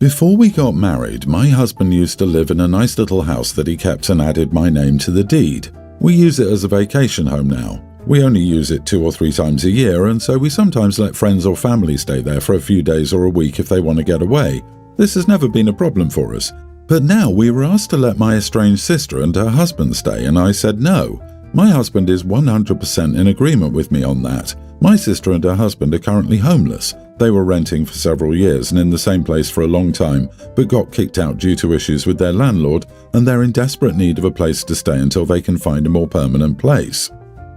Before we got married, my husband used to live in a nice little house that he kept and added my name to the deed. We use it as a vacation home now. We only use it 2 or 3 times a year, and so we sometimes let friends or family stay there for a few days or a week if they want to get away. This has never been a problem for us. But now we were asked to let my estranged sister and her husband stay, and I said no. My husband is 100% in agreement with me on that. My sister and her husband are currently homeless. They were renting for several years and in the same place for a long time, but got kicked out due to issues with their landlord, and they're in desperate need of a place to stay until they can find a more permanent place.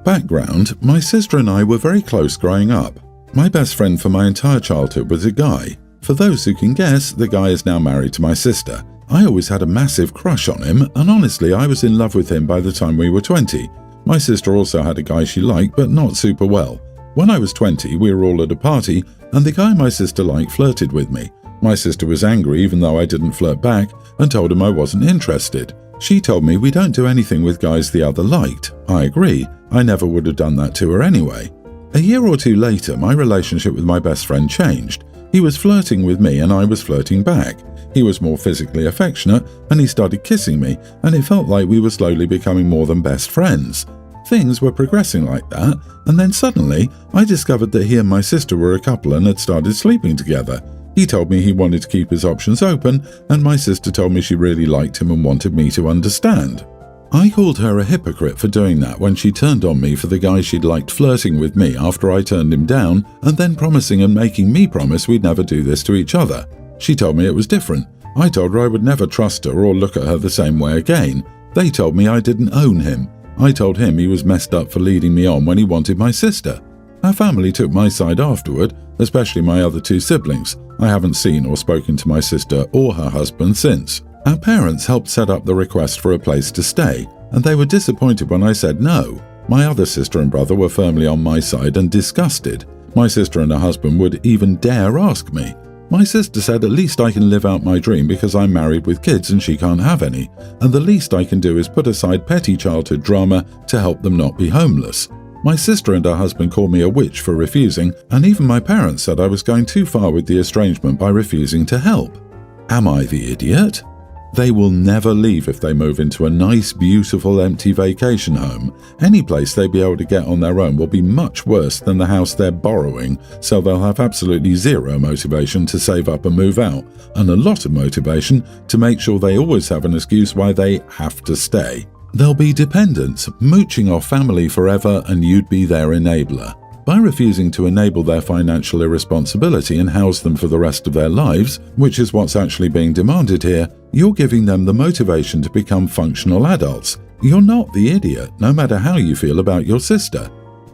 Background: my sister and I were very close growing up. My best friend for my entire childhood was a guy. For those who can guess, the guy is now married to my sister. I always had a massive crush on him, and honestly I was in love with him by the time we were 20. My sister also had a guy she liked, but not super well. When I was 20, we were all at a party, and the guy my sister liked flirted with me. My sister was angry even though I didn't flirt back, and told him I wasn't interested. She told me we don't do anything with guys the other liked. I agree, I never would have done that to her anyway. A year or 2 later, my relationship with my best friend changed. He was flirting with me and I was flirting back. He was more physically affectionate and he started kissing me, and it felt like we were slowly becoming more than best friends. Things were progressing like that, and then suddenly I discovered that he and my sister were a couple and had started sleeping together. He told me he wanted to keep his options open, and my sister told me she really liked him and wanted me to understand. I called her a hypocrite for doing that when she turned on me for the guy she'd liked flirting with me after I turned him down, and then promising and making me promise we'd never do this to each other. She told me it was different. I told her I would never trust her or look at her the same way again. They told me I didn't own him. I told him he was messed up for leading me on when he wanted my sister. Our family took my side afterward, especially my other 2 siblings. I haven't seen or spoken to my sister or her husband since. Our parents helped set up the request for a place to stay, and they were disappointed when I said no. My other sister and brother were firmly on my side and disgusted. My sister and her husband would even dare ask me. My sister said at least I can live out my dream because I'm married with kids and she can't have any, and the least I can do is put aside petty childhood drama to help them not be homeless. My sister and her husband called me a witch for refusing, and even my parents said I was going too far with the estrangement by refusing to help. Am I the idiot? They will never leave if they move into a nice, beautiful, empty vacation home. Any place they'll be able to get on their own will be much worse than the house they're borrowing, so they'll have absolutely zero motivation to save up and move out, and a lot of motivation to make sure they always have an excuse why they have to stay. They'll be dependents, mooching off family forever, and you'd be their enabler. By refusing to enable their financial irresponsibility and house them for the rest of their lives, which is what's actually being demanded here, you're giving them the motivation to become functional adults. You're not the idiot, no matter how you feel about your sister.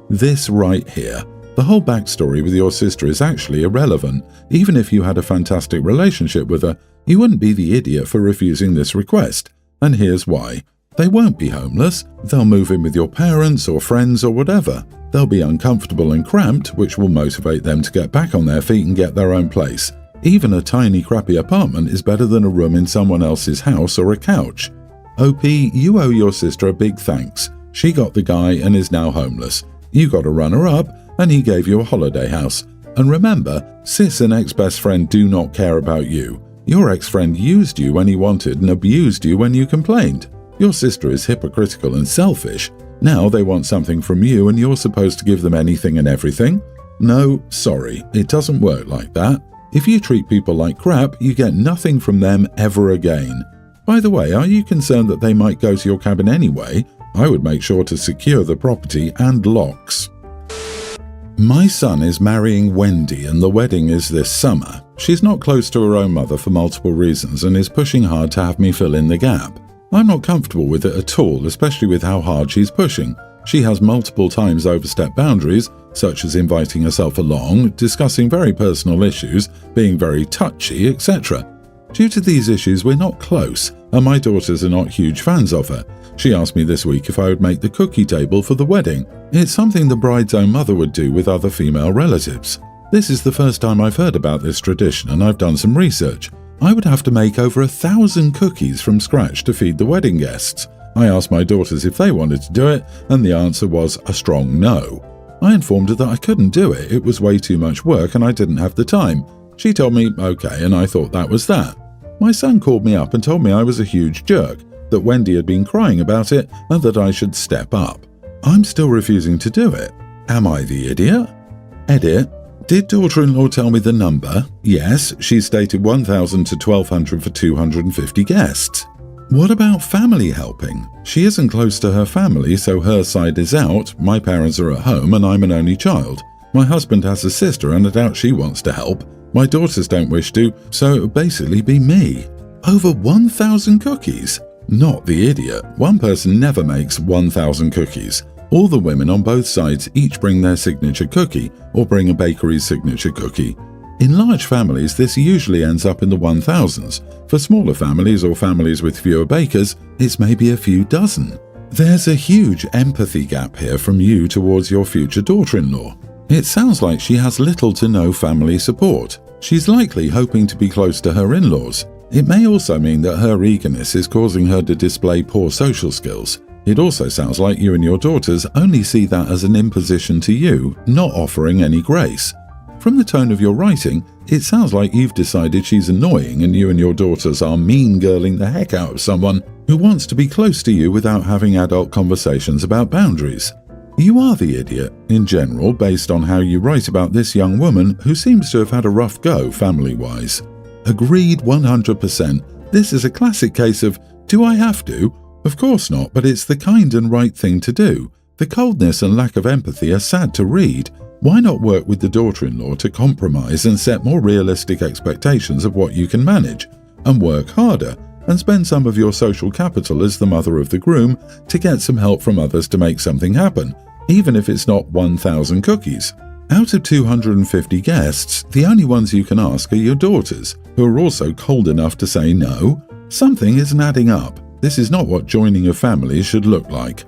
This right here. The whole backstory with your sister is actually irrelevant. Even if you had a fantastic relationship with her, you wouldn't be the idiot for refusing this request. And here's why. They won't be homeless. They'll move in with your parents or friends or whatever. They'll be uncomfortable and cramped, which will motivate them to get back on their feet and get their own place. Even a tiny crappy apartment is better than a room in someone else's house or a couch. OP, you owe your sister a big thanks. She got the guy and is now homeless. You got a runner-up and he gave you a holiday house. And remember, sis and ex-best friend do not care about you. Your ex-friend used you when he wanted and abused you when you complained. Your sister is hypocritical and selfish. Now they want something from you and you're supposed to give them anything and everything? No, sorry, it doesn't work like that. If you treat people like crap, you get nothing from them ever again. By the way, are you concerned that they might go to your cabin anyway? I would make sure to secure the property and locks. My son is marrying Wendy and the wedding is this summer. She's not close to her own mother for multiple reasons and is pushing hard to have me fill in the gap. I'm not comfortable with it at all, especially with how hard she's pushing. She has multiple times overstepped boundaries, such as inviting herself along, discussing very personal issues, being very touchy, etc. Due to these issues, we're not close, and my daughters are not huge fans of her. She asked me this week if I would make the cookie table for the wedding. It's something the bride's own mother would do with other female relatives. This is the first time I've heard about this tradition, and I've done some research. I would have to make over 1,000 cookies from scratch to feed the wedding guests. I asked my daughters if they wanted to do it, and the answer was a strong no. I informed her that I couldn't do it, it was way too much work and I didn't have the time. She told me okay, and I thought that was that. My son called me up and told me I was a huge jerk, that Wendy had been crying about it and that I should step up. I'm still refusing to do it. Am I the idiot? Edit. Did daughter-in-law tell me the number? Yes, she stated 1,000 to 1,200 for 250 guests. What about family helping? She isn't close to her family, so her side is out, my parents are at home and I'm an only child. My husband has a sister and I doubt she wants to help. My daughters don't wish to, so it would basically be me. Over 1,000 cookies? Not the idiot. One person never makes 1,000 cookies. All the women on both sides each bring their signature cookie or bring a bakery's signature cookie. In large families, this usually ends up in the 1,000s. For smaller families or families with fewer bakers, it's maybe a few dozen. There's a huge empathy gap here from you towards your future daughter-in-law. It sounds like she has little to no family support. She's likely hoping to be close to her in-laws. It may also mean that her eagerness is causing her to display poor social skills. It also sounds like you and your daughters only see that as an imposition to you, not offering any grace. From the tone of your writing, it sounds like you've decided she's annoying and you and your daughters are mean-girling the heck out of someone who wants to be close to you without having adult conversations about boundaries. You are the idiot, in general, based on how you write about this young woman who seems to have had a rough go family-wise. Agreed 100%. This is a classic case of, do I have to? Of course not, but it's the kind and right thing to do. The coldness and lack of empathy are sad to read. Why not work with the daughter-in-law to compromise and set more realistic expectations of what you can manage, and work harder, and spend some of your social capital as the mother of the groom to get some help from others to make something happen, even if it's not 1,000 cookies. Out of 250 guests, the only ones you can ask are your daughters, who are also cold enough to say no. Something isn't adding up. This is not what joining a family should look like.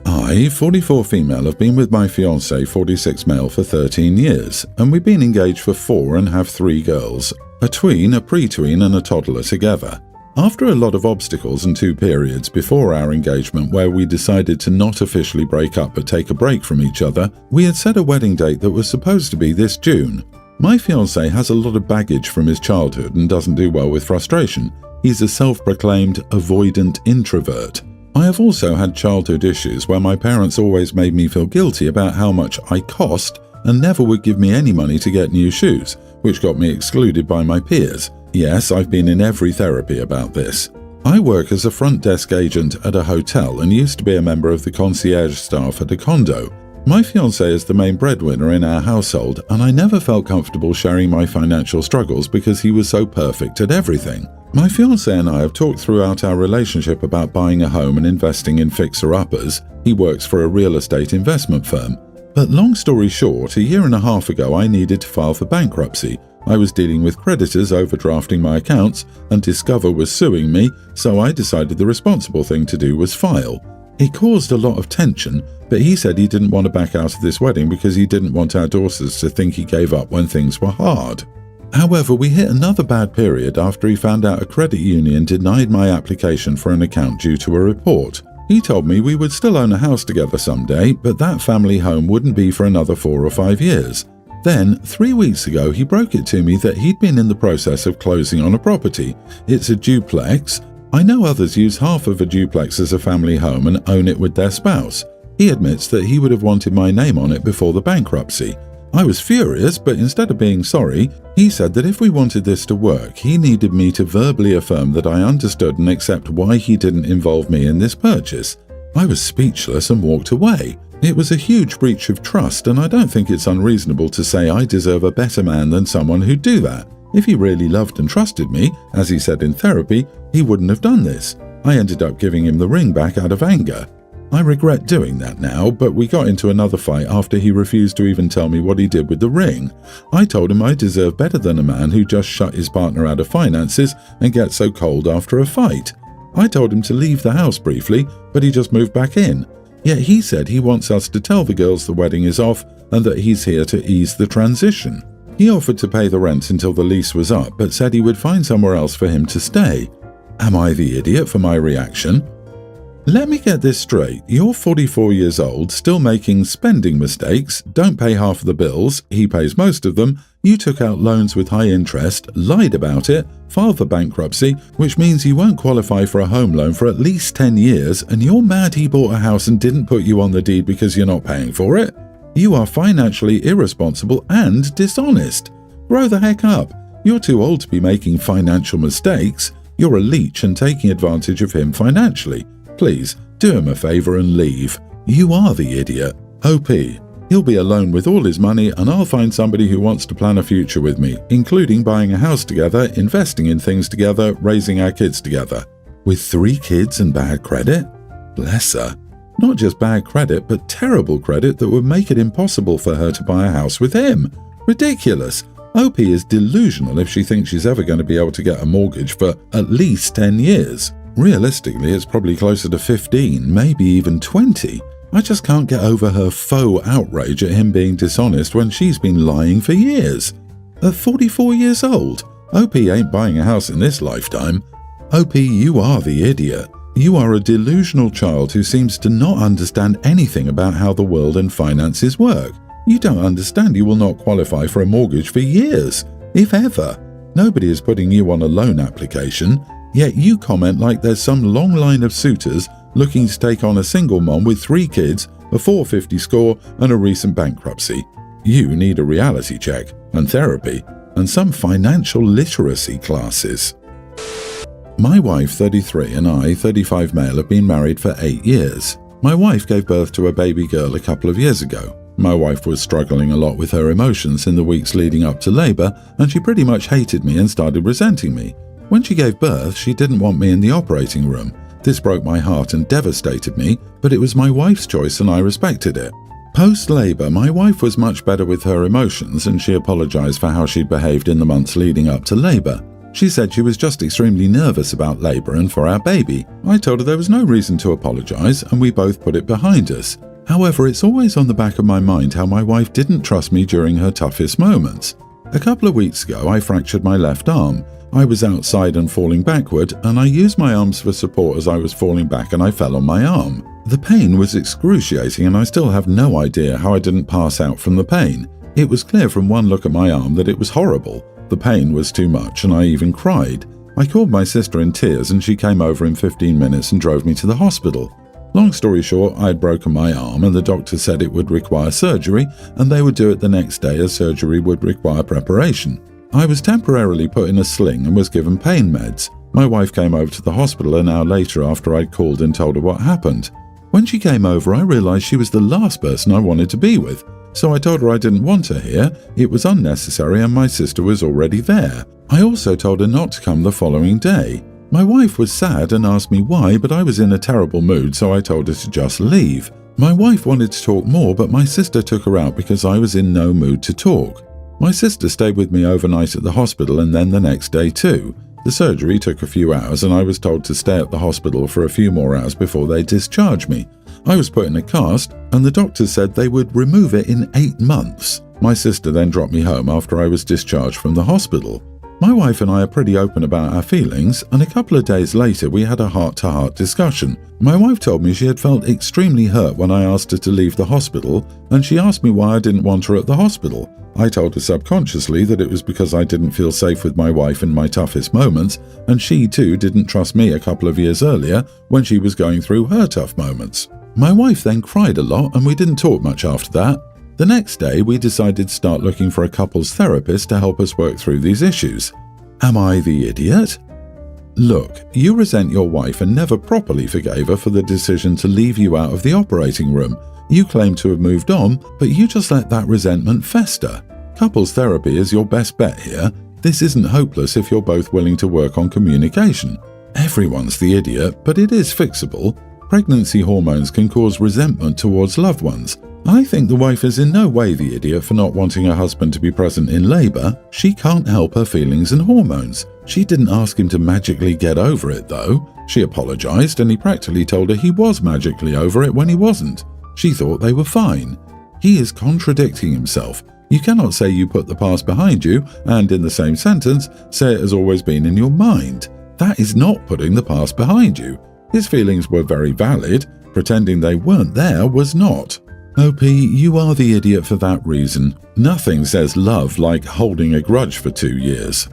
I, 44 female, have been with my fiancé, 46 male, for 13 years, and we've been engaged for 4 and have 3 girls, a tween, a pre-tween and a toddler together. After a lot of obstacles and 2 periods before our engagement where we decided to not officially break up but take a break from each other, we had set a wedding date that was supposed to be this June. My fiancé has a lot of baggage from his childhood and doesn't do well with frustration. He's a self-proclaimed avoidant introvert. I have also had childhood issues where my parents always made me feel guilty about how much I cost and never would give me any money to get new shoes, which got me excluded by my peers. Yes, I've been in every therapy about this. I work as a front desk agent at a hotel and used to be a member of the concierge staff at a condo. My fiancé is the main breadwinner in our household, and I never felt comfortable sharing my financial struggles because he was so perfect at everything. My fiancé and I have talked throughout our relationship about buying a home and investing in fixer-uppers. He works for a real estate investment firm. But long story short, a year and a half ago I needed to file for bankruptcy. I was dealing with creditors overdrafting my accounts, and Discover was suing me, so I decided the responsible thing to do was file. It caused a lot of tension, but he said he didn't want to back out of this wedding because he didn't want our daughters to think he gave up when things were hard. However, we hit another bad period after he found out a credit union denied my application for an account due to a report. He told me we would still own a house together someday, but that family home wouldn't be for another 4 or 5 years. Then, 3 weeks ago, he broke it to me that he'd been in the process of closing on a property. It's a duplex. I know others use half of a duplex as a family home and own it with their spouse. He admits that he would have wanted my name on it before the bankruptcy. I was furious, but instead of being sorry, he said that if we wanted this to work, he needed me to verbally affirm that I understood and accept why he didn't involve me in this purchase. I was speechless and walked away. It was a huge breach of trust, and I don't think it's unreasonable to say I deserve a better man than someone who'd do that. If he really loved and trusted me, as he said in therapy, he wouldn't have done this. I ended up giving him the ring back out of anger. I regret doing that now, but we got into another fight after he refused to even tell me what he did with the ring. I told him I deserve better than a man who just shut his partner out of finances and gets so cold after a fight. I told him to leave the house briefly, but he just moved back in. Yet he said he wants us to tell the girls the wedding is off and that he's here to ease the transition. He offered to pay the rent until the lease was up, but said he would find somewhere else for him to stay. Am I the idiot for my reaction? Let me get this straight. You're 44 years old, still making spending mistakes, don't pay half of the bills, he pays most of them, You took out loans with high interest, lied about it, filed for bankruptcy, which means you won't qualify for a home loan for at least 10 years, and you're mad he bought a house and didn't put you on the deed because you're not paying for it. You are financially irresponsible and dishonest. Grow the heck up. You're too old to be making financial mistakes. You're a leech and taking advantage of him financially. Please, do him a favor and leave. You are the idiot. OP. He'll be alone with all his money and I'll find somebody who wants to plan a future with me, including buying a house together, investing in things together, raising our kids together. With 3 kids and bad credit? Bless her. Not just bad credit, but terrible credit that would make it impossible for her to buy a house with him. Ridiculous. OP is delusional if she thinks she's ever going to be able to get a mortgage for at least 10 years. Realistically, it's probably closer to 15, maybe even 20. I just can't get over her faux outrage at him being dishonest when she's been lying for years. At 44 years old, OP ain't buying a house in this lifetime. OP, you are the idiot. You are a delusional child who seems to not understand anything about how the world and finances work. You don't understand you will not qualify for a mortgage for years, if ever. Nobody is putting you on a loan application, yet you comment like there's some long line of suitors looking to take on a single mom with 3 kids, a 450 score, and a recent bankruptcy. You need a reality check, and therapy, and some financial literacy classes. My wife, 33, and I, 35 male, have been married for 8 years. My wife gave birth to a baby girl a couple of years ago. My wife was struggling a lot with her emotions in the weeks leading up to labor, and she pretty much hated me and started resenting me. When she gave birth, she didn't want me in the operating room. This broke my heart and devastated me, but it was my wife's choice and I respected it. Post-labor, my wife was much better with her emotions and she apologized for how she'd behaved in the months leading up to labor. She said she was just extremely nervous about labor and for our baby. I told her there was no reason to apologize and we both put it behind us. However, it's always on the back of my mind how my wife didn't trust me during her toughest moments. A couple of weeks ago, I fractured my left arm. I was outside and falling backward, and I used my arms for support as I was falling back and I fell on my arm. The pain was excruciating and I still have no idea how I didn't pass out from the pain. It was clear from one look at my arm that it was horrible. The pain was too much and I even cried. I called my sister in tears and she came over in 15 minutes and drove me to the hospital. Long story short, I had broken my arm and the doctor said it would require surgery and they would do it the next day as surgery would require preparation. I was temporarily put in a sling and was given pain meds. My wife came over to the hospital an hour later after I'd called and told her what happened. When she came over, I realized she was the last person I wanted to be with. So I told her I didn't want her here, it was unnecessary and my sister was already there. I also told her not to come the following day. My wife was sad and asked me why, but I was in a terrible mood, so I told her to just leave. My wife wanted to talk more, but my sister took her out because I was in no mood to talk. My sister stayed with me overnight at the hospital and then the next day too. The surgery took a few hours and I was told to stay at the hospital for a few more hours before they discharged me. I was put in a cast and the doctors said they would remove it in 8 months. My sister then dropped me home after I was discharged from the hospital. My wife and I are pretty open about our feelings, and a couple of days later we had a heart-to-heart discussion. My wife told me she had felt extremely hurt when I asked her to leave the hospital, and she asked me why I didn't want her at the hospital. I told her subconsciously that it was because I didn't feel safe with my wife in my toughest moments, and she too didn't trust me a couple of years earlier when she was going through her tough moments. My wife then cried a lot and we didn't talk much after that. The next day, we decided to start looking for a couples therapist to help us work through these issues. Am I the idiot? Look, you resent your wife and never properly forgave her for the decision to leave you out of the operating room. You claim to have moved on, but you just let that resentment fester. Couples therapy is your best bet here. This isn't hopeless if you're both willing to work on communication. Everyone's the idiot, but it is fixable. Pregnancy hormones can cause resentment towards loved ones. I think the wife is in no way the idiot for not wanting her husband to be present in labor. She can't help her feelings and hormones. She didn't ask him to magically get over it, though. She apologized and he practically told her he was magically over it when he wasn't. She thought they were fine. He is contradicting himself. You cannot say you put the past behind you and, in the same sentence, say it has always been in your mind. That is not putting the past behind you. His feelings were very valid. Pretending they weren't there was not. OP, you are the idiot for that reason. Nothing says love like holding a grudge for 2 years.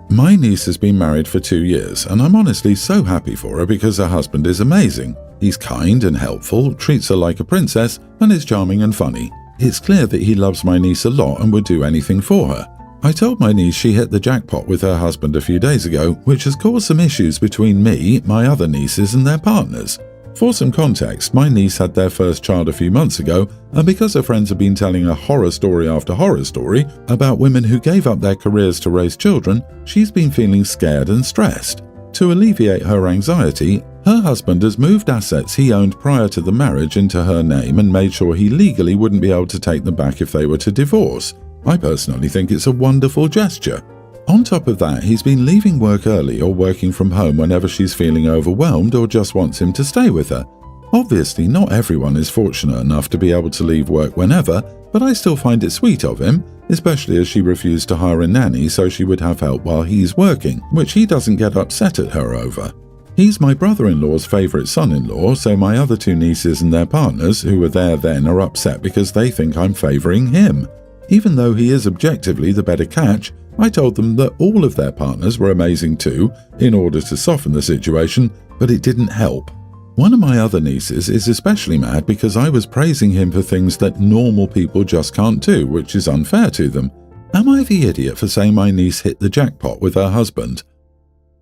My niece has been married for 2 years, and I'm honestly so happy for her because her husband is amazing. He's kind and helpful, treats her like a princess, and is charming and funny. It's clear that he loves my niece a lot and would do anything for her. I told my niece she hit the jackpot with her husband a few days ago, which has caused some issues between me, my other nieces, and their partners. For some context, my niece had their first child a few months ago, and because her friends have been telling her horror story after horror story about women who gave up their careers to raise children, she's been feeling scared and stressed. To alleviate her anxiety, her husband has moved assets he owned prior to the marriage into her name and made sure he legally wouldn't be able to take them back if they were to divorce. I personally think it's a wonderful gesture. On top of that, he's been leaving work early or working from home whenever she's feeling overwhelmed or just wants him to stay with her. Obviously, not everyone is fortunate enough to be able to leave work whenever, but I still find it sweet of him, especially as she refused to hire a nanny so she would have help while he's working, which he doesn't get upset at her over. He's my brother-in-law's favourite son-in-law, so my other 2 nieces and their partners who were there then are upset because they think I'm favouring him. Even though he is objectively the better catch, I told them that all of their partners were amazing too, in order to soften the situation, but it didn't help. One of my other nieces is especially mad because I was praising him for things that normal people just can't do, which is unfair to them. Am I the idiot for saying my niece hit the jackpot with her husband?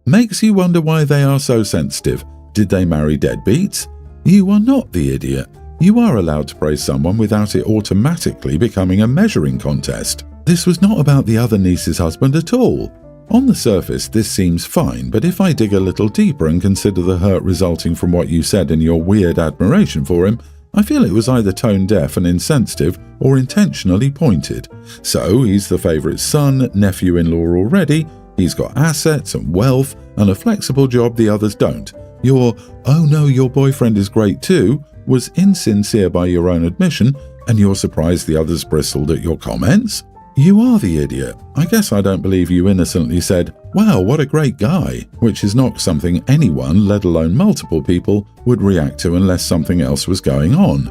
Makes you wonder why they are so sensitive. Did they marry deadbeats? You are not the idiot. You are allowed to praise someone without it automatically becoming a measuring contest. This was not about the other niece's husband at all. On the surface, this seems fine, but if I dig a little deeper and consider the hurt resulting from what you said and your weird admiration for him, I feel it was either tone-deaf and insensitive or intentionally pointed. So, he's the favourite son, nephew-in-law already, he's got assets and wealth and a flexible job the others don't. Your, "oh no, your boyfriend is great too," was insincere by your own admission, and you're surprised the others bristled at your comments? You are the idiot. I guess I don't believe you innocently said, "Wow, what a great guy," which is not something anyone, let alone multiple people, would react to unless something else was going on.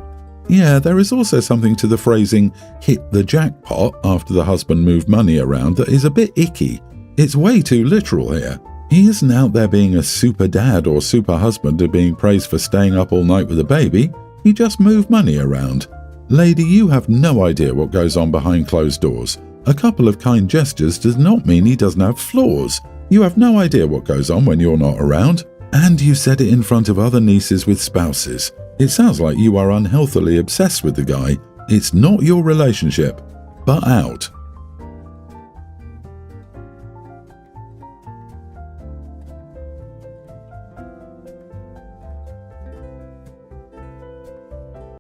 Yeah, there is also something to the phrasing, "hit the jackpot" after the husband moved money around that is a bit icky. It's way too literal here. He isn't out there being a super dad or super husband or being praised for staying up all night with a baby. He just moved money around. Lady, you have no idea what goes on behind closed doors. A couple of kind gestures does not mean he doesn't have flaws. You have no idea what goes on when you're not around. And you said it in front of other nieces with spouses. It sounds like you are unhealthily obsessed with the guy. It's not your relationship. But out.